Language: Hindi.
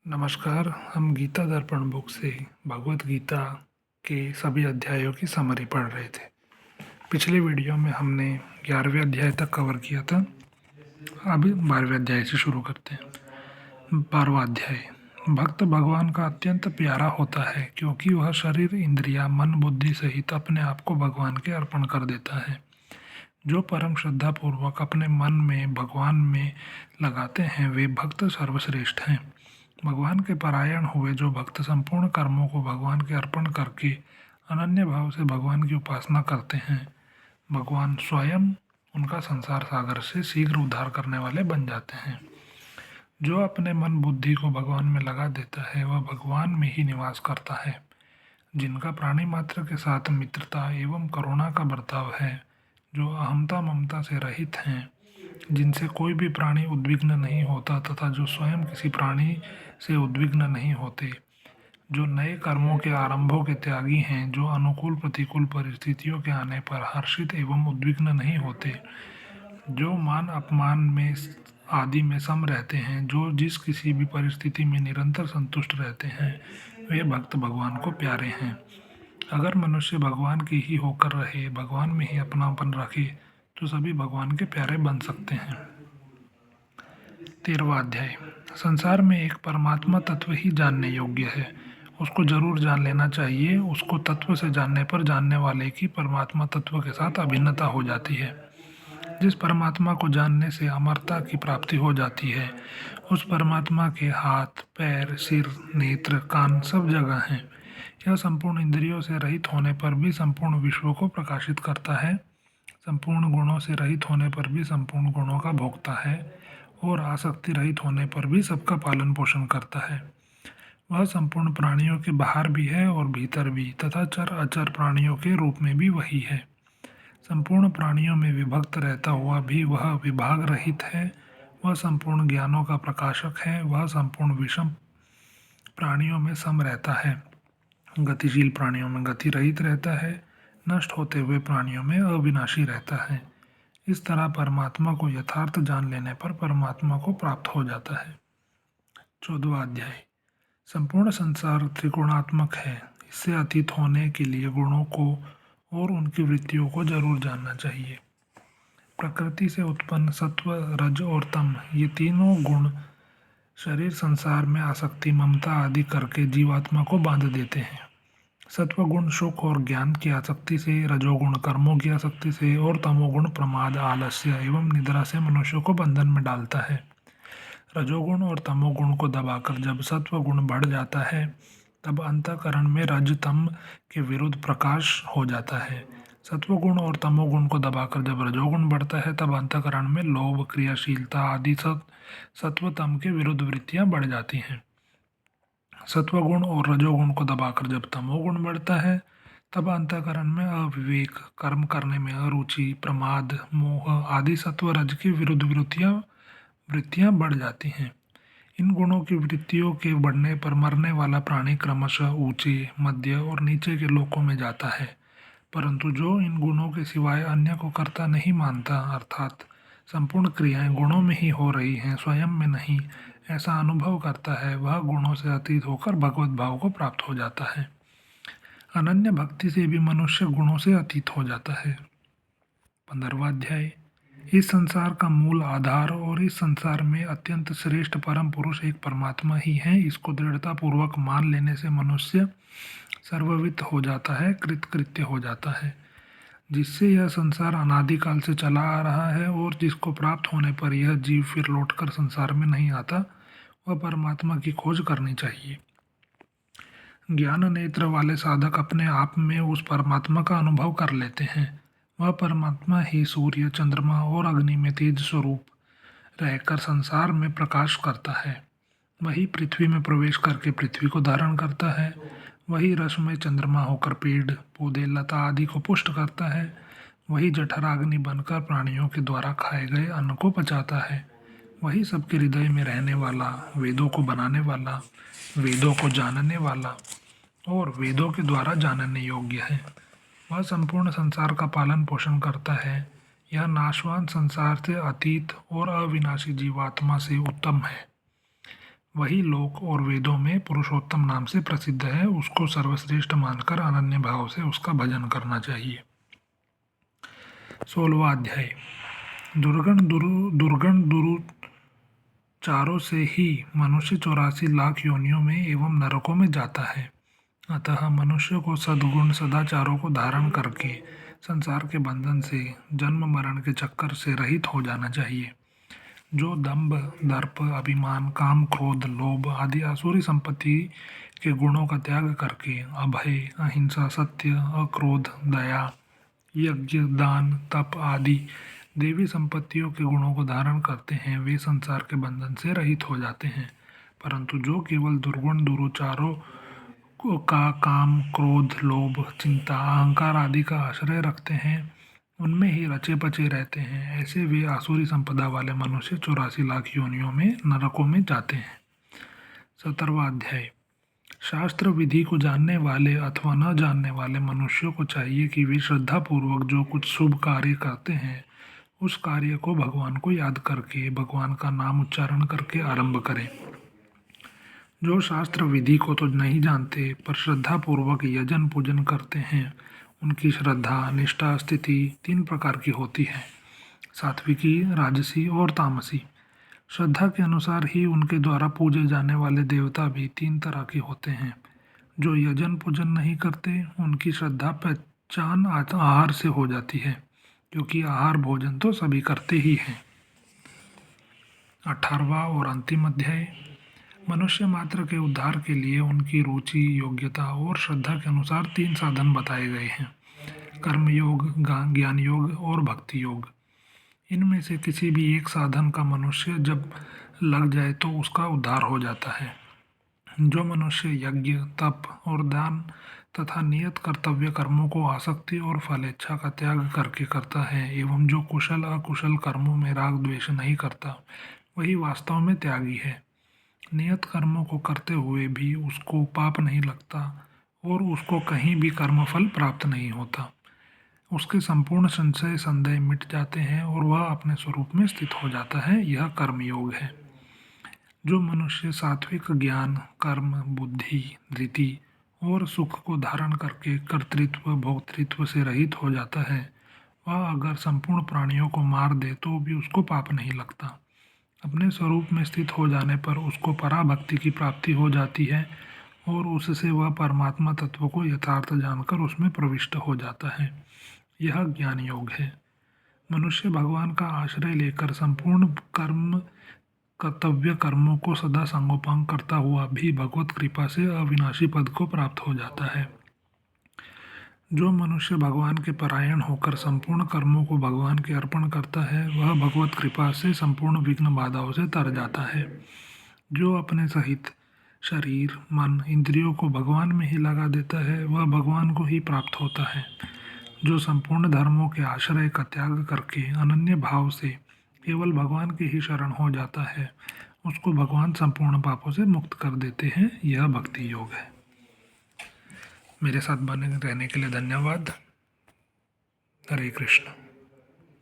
नमस्कार। हम गीता दर्पण बुक से भगवत गीता के सभी अध्यायों की समरी पढ़ रहे थे। पिछले वीडियो में हमने 11वें अध्याय तक कवर किया था। अभी 12वें अध्याय से शुरू करते हैं। 12वां अध्याय। भक्त भगवान का अत्यंत प्यारा होता है क्योंकि वह शरीर, इंद्रिया, मन, बुद्धि सहित अपने आप को भगवान के अर्पण कर देता है। जो परम श्रद्धा पूर्वक अपने मन में भगवान में लगाते हैं वे भक्त सर्वश्रेष्ठ हैं। भगवान के परायण हुए जो भक्त संपूर्ण कर्मों को भगवान के अर्पण करके अनन्य भाव से भगवान की उपासना करते हैं, भगवान स्वयं उनका संसार सागर से शीघ्र उद्धार करने वाले बन जाते हैं। जो अपने मन बुद्धि को भगवान में लगा देता है वह भगवान में ही निवास करता है। जिनका प्राणी मात्र के साथ मित्रता एवं करुणा का बर्ताव है, जो अहमता ममता से रहित हैं, जिनसे कोई भी प्राणी उद्विग्न नहीं होता तथा जो स्वयं किसी प्राणी से उद्विग्न नहीं होते, जो नए कर्मों के आरंभों के त्यागी हैं, जो अनुकूल प्रतिकूल परिस्थितियों के आने पर हर्षित एवं उद्विग्न नहीं होते, जो मान अपमान में आदि में सम रहते हैं, जो जिस किसी भी परिस्थिति में निरंतर संतुष्ट रहते हैं, वे भक्त भगवान को प्यारे हैं। अगर मनुष्य भगवान की ही होकर रहे, भगवान में ही अपनापन रखे, तो सभी भगवान के प्यारे बन सकते हैं। 13वां अध्याय। संसार में एक परमात्मा तत्व ही जानने योग्य है, उसको जरूर जान लेना चाहिए। उसको तत्व से जानने पर जानने वाले की परमात्मा तत्व के साथ अभिन्नता हो जाती है। जिस परमात्मा को जानने से अमरता की प्राप्ति हो जाती है, उस परमात्मा के हाथ, पैर, सिर, नेत्र, कान सब जगह हैं। यह संपूर्ण इंद्रियों से रहित होने पर भी संपूर्ण विश्व को प्रकाशित करता है, संपूर्ण गुणों से रहित होने पर भी संपूर्ण गुणों का भोगता है और आसक्ति रहित होने पर भी सबका पालन पोषण करता है। वह संपूर्ण प्राणियों के बाहर भी है और भीतर भी, तथा चर अचर प्राणियों के रूप में भी वही है। संपूर्ण प्राणियों में विभक्त रहता हुआ भी वह विभाग रहित है। वह संपूर्ण ज्ञानों का प्रकाशक है। वह संपूर्ण विषम प्राणियों में सम रहता है, गतिशील प्राणियों में गति रहित रहता है, नष्ट होते हुए प्राणियों में अविनाशी रहता है। इस तरह परमात्मा को यथार्थ जान लेने पर परमात्मा को प्राप्त हो जाता है। 14वां अध्याय। संपूर्ण संसार त्रिगुणात्मक है। इससे अतीत होने के लिए गुणों को और उनकी वृत्तियों को जरूर जानना चाहिए। प्रकृति से उत्पन्न सत्व, रज और तम, ये तीनों गुण शरीर संसार में आसक्ति, ममता आदि करके जीवात्मा को बांध देते हैं। सत्वगुण सुख और ज्ञान की आसक्ति से, रजोगुण कर्मों की आसक्ति से और तमोगुण प्रमाद, आलस्य एवं निद्रा से मनुष्य को बंधन में डालता है। रजोगुण और तमोगुण को दबाकर जब सत्वगुण बढ़ जाता है, तब अंतःकरण में रज तम के विरुद्ध प्रकाश हो जाता है। सत्वगुण और तमोगुण को दबाकर जब रजोगुण बढ़ता है, तब अंतःकरण में लोभ, क्रियाशीलता आदि सत्वतम के विरुद्ध वृत्तियां बढ़ जाती हैं। सत्वगुण और रजोगुण को दबाकर जब तमोगुण बढ़ता है, तब अंतःकरण में अविवेक, कर्म करने में अरुचि, प्रमाद, मोह आदि सत्व रज की विरुद्ध वृत्तियां बढ़ जाती हैं। इन गुणों की वृत्तियों के बढ़ने पर मरने वाला प्राणी क्रमशः ऊंचे, मध्य और नीचे के लोकों में जाता है। परंतु जो इन गुणों के सिवाय अन्य को कर्ता नहीं मानता, अर्थात संपूर्ण क्रियाएं गुणों में ही हो रही हैं, स्वयं में नहीं, ऐसा अनुभव करता है, वह गुणों से अतीत होकर भगवत भाव को प्राप्त हो जाता है। अनन्य भक्ति से भी मनुष्य गुणों से अतीत हो जाता है। 15वां अध्याय। इस संसार का मूल आधार और इस संसार में अत्यंत श्रेष्ठ परम पुरुष एक परमात्मा ही है। इसको दृढ़ता पूर्वक मान लेने से मनुष्य सर्ववित्त हो जाता है, कृतकृत्य हो जाता है। जिससे यह संसार अनादिकाल से चला आ रहा है और जिसको प्राप्त होने पर यह जीव फिर लौटकर संसार में नहीं आता, वह परमात्मा की खोज करनी चाहिए। ज्ञान नेत्र वाले साधक अपने आप में उस परमात्मा का अनुभव कर लेते हैं। वह परमात्मा ही सूर्य, चंद्रमा और अग्नि में तेज स्वरूप रहकर संसार में प्रकाश करता है। वही पृथ्वी में प्रवेश करके पृथ्वी को धारण करता है। वही रस में चंद्रमा होकर पेड़, पौधे, लता आदि को पुष्ट करता है। वही जठराग्नि बनकर प्राणियों के द्वारा खाए गए अन्न को पचाता है। वही सबके हृदय में रहने वाला, वेदों को बनाने वाला, वेदों को जानने वाला और वेदों के द्वारा जानने योग्य है। वह संपूर्ण संसार का पालन पोषण करता है। यह नाशवान संसार से अतीत और अविनाशी जीवात्मा से उत्तम है। वही लोक और वेदों में पुरुषोत्तम नाम से प्रसिद्ध है। उसको सर्वश्रेष्ठ मानकर अनन्य भाव से उसका भजन करना चाहिए। 16वां अध्याय। दुर्गण दुरुचारों से ही मनुष्य 84 लाख योनियों में एवं नरकों में जाता है। अतः मनुष्य को सद्गुण सदाचारों को धारण करके संसार के बंधन से, जन्म मरण के चक्कर से रहित हो जाना चाहिए। जो दंभ, दर्प, अभिमान, काम, क्रोध, लोभ आदि आसुरी संपत्ति के गुणों का त्याग करके अभय, अहिंसा, सत्य, अक्रोध, दया, यज्ञ, दान, तप आदि देवी संपत्तियों के गुणों को धारण करते हैं, वे संसार के बंधन से रहित हो जाते हैं। परंतु जो केवल दुर्गुण दुराचारों का काम, क्रोध, लोभ, चिंता, अहंकार आदि का आश्रय रखते हैं, उनमें ही रचे पचे रहते हैं, ऐसे वे आसुरी संपदा वाले मनुष्य 84 लाख योनियों में नरकों में जाते हैं। 17वां अध्याय। शास्त्र विधि को जानने वाले अथवा न जानने वाले मनुष्यों को चाहिए कि वे श्रद्धा पूर्वक जो कुछ शुभ कार्य करते हैं, उस कार्य को भगवान को याद करके, भगवान का नाम उच्चारण करके आरंभ करें। जो शास्त्र विधि को तो नहीं जानते पर श्रद्धा पूर्वक यजन पूजन करते हैं, उनकी श्रद्धा, निष्ठा, स्थिति 3 प्रकार की होती है, सात्विकी, राजसी और तामसी। श्रद्धा के अनुसार ही उनके द्वारा पूजे जाने वाले देवता भी 3 तरह के होते हैं। जो यजन पूजन नहीं करते, उनकी श्रद्धा पहचान आहार से हो जाती है, क्योंकि आहार भोजन तो सभी करते ही हैं। 18वां और अंतिम अध्याय। मनुष्य मात्र के उद्धार के लिए उनकी रुचि, योग्यता और श्रद्धा के अनुसार 3 साधन बताए गए हैं, कर्म योग, ज्ञान योग और भक्ति योग। इनमें से किसी भी एक साधन का मनुष्य जब लग जाए तो उसका उद्धार हो जाता है। जो मनुष्य यज्ञ, तप और दान तथा नियत कर्तव्य कर्मों को आसक्ति और फलेच्छा का त्याग करके करता है एवं जो कुशल अकुशल कर्मों में राग द्वेष नहीं करता, वही वास्तव में त्यागी है। नियत कर्मों को करते हुए भी उसको पाप नहीं लगता और उसको कहीं भी कर्मफल प्राप्त नहीं होता। उसके संपूर्ण संशय संदेह मिट जाते हैं और वह अपने स्वरूप में स्थित हो जाता है। यह कर्मयोग है। जो मनुष्य सात्विक ज्ञान, कर्म, बुद्धि, धृति और सुख को धारण करके कर्तृत्व भोक्तृत्व से रहित हो जाता है, वह अगर संपूर्ण प्राणियों को मार दे तो भी उसको पाप नहीं लगता। अपने स्वरूप में स्थित हो जाने पर उसको पराभक्ति की प्राप्ति हो जाती है और उससे वह परमात्मा तत्व को यथार्थ जानकर उसमें प्रविष्ट हो जाता है। यह ज्ञान योग है। मनुष्य भगवान का आश्रय लेकर संपूर्ण कर्तव्य कर्मों को सदा संगोपांग करता हुआ भी भगवत कृपा से अविनाशी पद को प्राप्त हो जाता है। जो मनुष्य भगवान के परायण होकर संपूर्ण कर्मों को भगवान के अर्पण करता है, वह भगवत कृपा से संपूर्ण विघ्न बाधाओं से तर जाता है। जो अपने सहित शरीर, मन, इंद्रियों को भगवान में ही लगा देता है, वह भगवान को ही प्राप्त होता है। जो संपूर्ण धर्मों के आश्रय का त्याग करके अनन्य भाव से केवल भगवान की ही शरण हो जाता है, उसको भगवान संपूर्ण पापों से मुक्त कर देते हैं। यह भक्ति योग है। मेरे साथ बने रहने के लिए धन्यवाद। हरे कृष्ण।